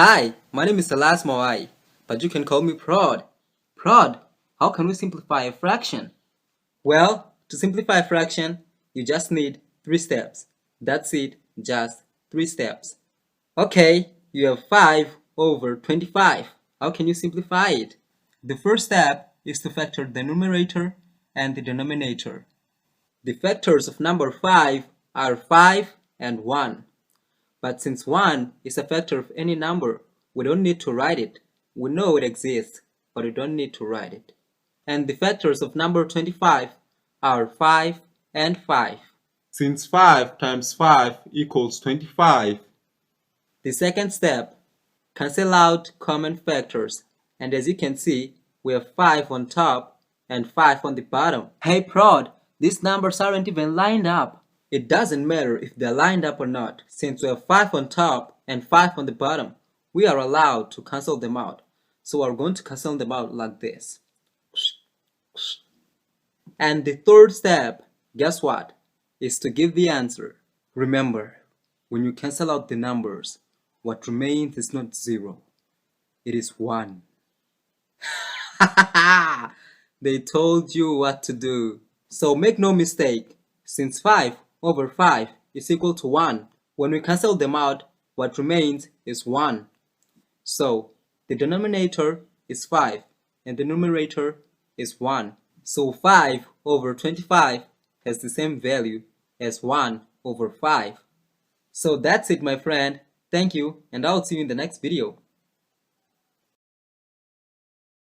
Hi, my name is Salas Moai, but you can call me Prod. Prod, how can we simplify a fraction? Well, to simplify a fraction, you just need 3 steps. That's it, just 3 steps. Okay, you have 5 over 25. How can you simplify it? The first step is to factor the numerator and the denominator. The factors of number 5 are 5 and 1. But since 1 is a factor of any number, we don't need to write it. We know it exists, but we don't need to write it. And the factors of number 25 are 5 and 5. Since 5 times 5 equals 25. The second step, cancel out common factors. And as you can see, we have 5 on top and 5 on the bottom. Hey Prod, these numbers aren't even lined up. It doesn't matter if they're lined up or not. Since we have 5 on top and 5 on the bottom, we are allowed to cancel them out. So we're going to cancel them out like this. And the third step, guess what? Is to give the answer. Remember, when you cancel out the numbers, what remains is not 0. It is 1. They told you what to do. So make no mistake, since 5 over 5 is equal to 1, when we cancel them out, what remains is 1. So the denominator is 5 and the numerator is 1. So 5 over 25 has the same value as 1 over 5. So that's it, my friend. Thank you, and I'll see you in the next video.